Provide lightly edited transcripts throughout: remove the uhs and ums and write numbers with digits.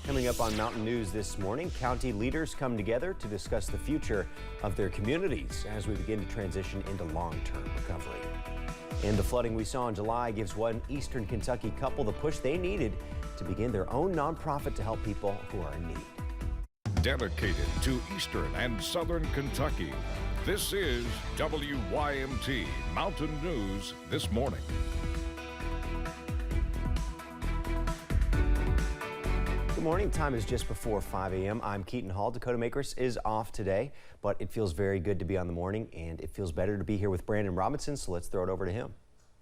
Coming up on Mountain News this morning, county leaders come together to discuss the future of their communities as we begin to transition into long-term recovery. And the flooding we saw in July gives one Eastern Kentucky couple the push they needed to begin their own nonprofit to help people who are in need. Dedicated to Eastern and Southern Kentucky, this is WYMT Mountain News this morning. Good morning. Time is just before 5 a.m. I'm Keaton Hall. Dakota Makers is off today, but it feels very good to be on the morning, and it feels better to be here with Brandon Robinson, so let's throw it over to him.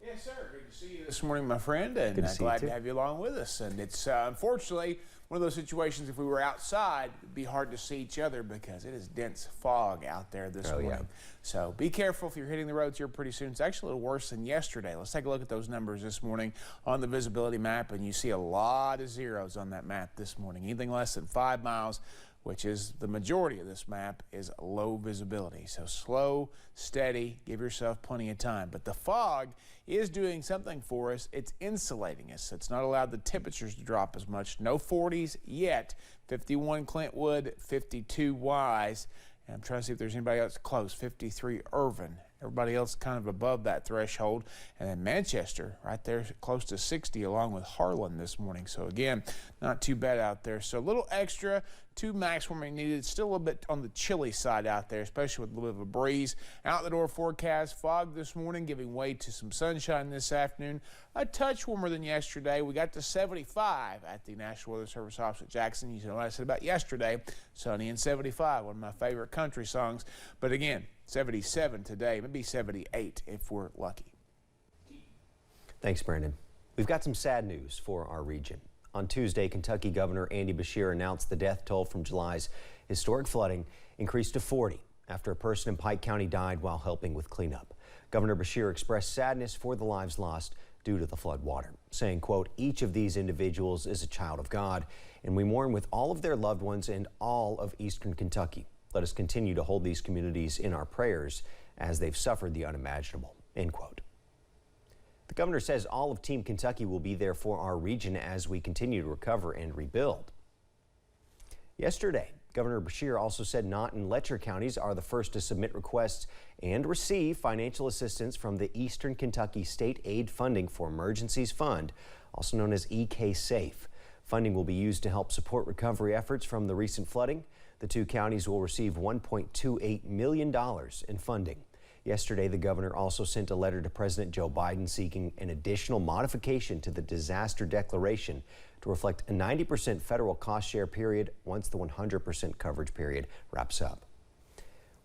Yes, sir. Good to see you this morning, my friend, and glad to have you along with us. And it's unfortunately one of those situations, if we were outside, it'd be hard to see each other because it is dense fog out there this morning. Yeah. So be careful if you're hitting the roads here pretty soon. It's actually a little worse than yesterday. Let's take a look at those numbers this morning on the visibility map, and you see a lot of zeros on that map this morning. Anything less than 5 miles, which is the majority of this map, is low visibility. So slow, steady, give yourself plenty of time. But the fog is doing something for us. It's insulating us. It's not allowed the temperatures to drop as much. No 40s yet. 51 Clintwood, 52 Wise. And I'm trying to see if there's anybody else close. 53 Irvin. Everybody else kind of above that threshold. And then Manchester right there close to 60 along with Harlan this morning. So again, not too bad out there. So a little extra to max warming needed. Still a little bit on the chilly side out there, especially with a little bit of a breeze. Out the door forecast, fog this morning giving way to some sunshine this afternoon. A touch warmer than yesterday. We got to 75 at the National Weather Service office at Jackson. You know what I said about yesterday. Sunny and 75, one of my favorite country songs. But again, 77 today, maybe 78 if we're lucky. Thanks, Brandon. We've got some sad news for our region. On Tuesday, Kentucky Governor Gov Beshear announced the death toll from July's historic flooding increased to 40 after a person in Pike County died while helping with cleanup. Governor Beshear expressed sadness for the lives lost due to the flood water, saying, quote, "Each of these individuals is a child of God, and we mourn with all of their loved ones and all of Eastern Kentucky. Let us continue to hold these communities in our prayers as they've suffered the unimaginable," end quote. The governor says all of Team Kentucky will be there for our region as we continue to recover and rebuild. Yesterday, Governor Beshear also said Knott and Letcher counties are the first to submit requests and receive financial assistance from the Eastern Kentucky State Aid Funding for Emergencies Fund, also known as EK Safe. Funding will be used to help support recovery efforts from the recent flooding. The two counties will receive $1.28 million in funding. Yesterday, the governor also sent a letter to President Joe Biden seeking an additional modification to the disaster declaration to reflect a 90% federal cost share period once the 100% coverage period wraps up.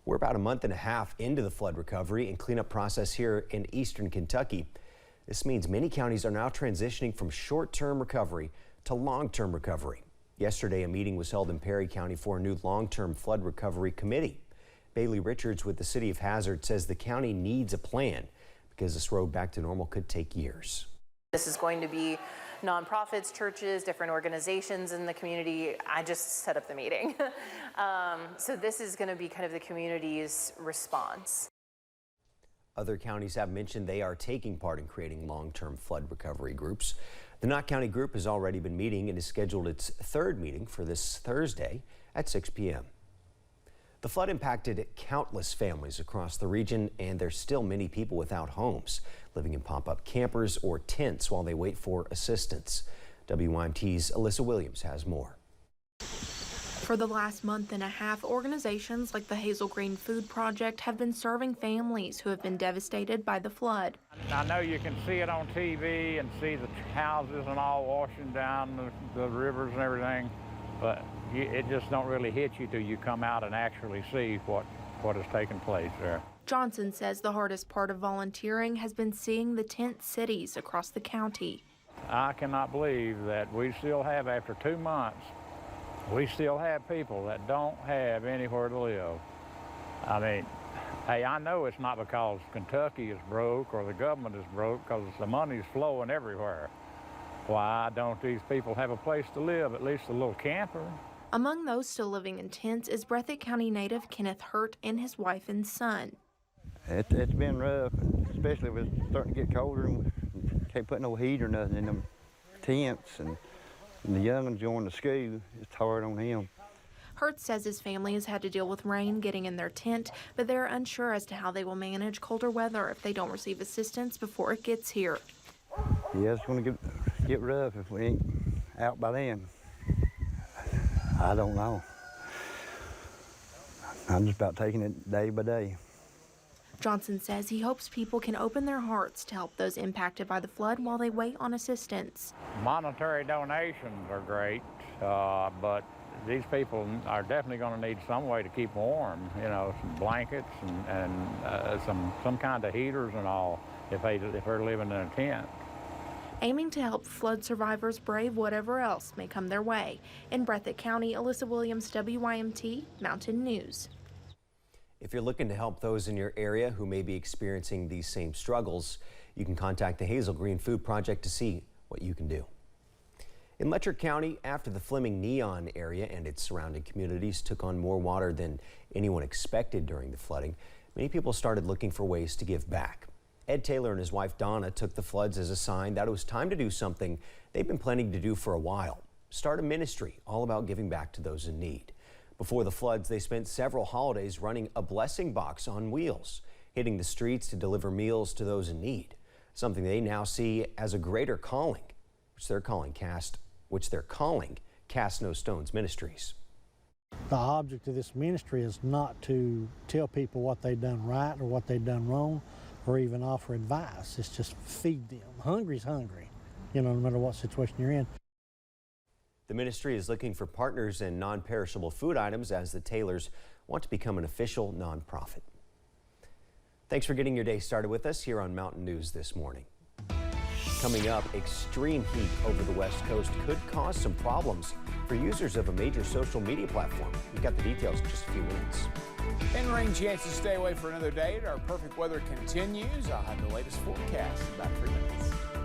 We're about a month and a half into the flood recovery and cleanup process here in Eastern Kentucky. This means many counties are now transitioning from short-term recovery to long-term recovery. Yesterday, a meeting was held in Perry County for a new long-term flood recovery committee. Bailey Richards with the City of Hazard says the county needs a plan because this road back to normal could take years. This is going to be nonprofits, churches, different organizations in the community. I just set up the meeting. So this is going to be kind of the community's response. Other counties have mentioned they are taking part in creating long-term flood recovery groups. The Knott County group has already been meeting and has scheduled its third meeting for this Thursday at 6 p.m. The flood impacted countless families across the region, and there's still many people without homes, living in pop-up campers or tents while they wait for assistance. WYMT's Alyssa Williams has more. For the last month and a half, organizations like the Hazel Green Food Project have been serving families who have been devastated by the flood. I know you can see it on TV and see the houses and all washing down the rivers and everything, but it just don't really hit you till you come out and actually see what has taken place there. Johnson says the hardest part of volunteering has been seeing the tent cities across the county. I cannot believe that we still have, after 2 months, we still have people that don't have anywhere to live. I mean, hey, I know it's not because Kentucky is broke or the government is broke, because the money's flowing everywhere. Why don't these people have a place to live, at least a little camper? Among those still living in tents is Breathitt County native Kenneth Hurt and his wife and son. It's been rough, especially with starting to get colder and can't put no heat or nothing in them tents, and And the young one joined the school, it's hard on him. Hertz says his family has had to deal with rain getting in their tent, but they're unsure as to how they will manage colder weather if they don't receive assistance before it gets here. Yeah, it's going to get rough if we ain't out by then. I don't know. I'm just about taking it day by day. Johnson says he hopes people can open their hearts to help those impacted by the flood while they wait on assistance. Monetary donations are great, but these people are definitely going to need some way to keep warm, you know, some blankets and some kind of heaters and all if they're living in a tent. Aiming to help flood survivors brave whatever else may come their way. In Breathitt County, Alyssa Williams, WYMT, Mountain News. If you're looking to help those in your area who may be experiencing these same struggles, you can contact the Hazel Green Food Project to see what you can do. In Letcher County, after the Fleming Neon area and its surrounding communities took on more water than anyone expected during the flooding, many people started looking for ways to give back. Ed Taylor and his wife Donna took the floods as a sign that it was time to do something they've been planning to do for a while. Start a ministry all about giving back to those in need. Before the floods, they spent several holidays running a blessing box on wheels, hitting the streets to deliver meals to those in need, something they now see as a greater calling, which they're calling Cast No Stones Ministries. The object of this ministry is not to tell people what they've done right or what they've done wrong or even offer advice. It's just feed them. Hungry's hungry, you know, no matter what situation you're in. The ministry is looking for partners in non-perishable food items as the Taylors want to become an official nonprofit. Thanks for getting your day started with us here on Mountain News this morning. Coming up, extreme heat over the West Coast could cause some problems for users of a major social media platform. We've got the details in just a few minutes. And rain chances stay away for another day. Our perfect weather continues. I'll have the latest forecast in about 3 minutes.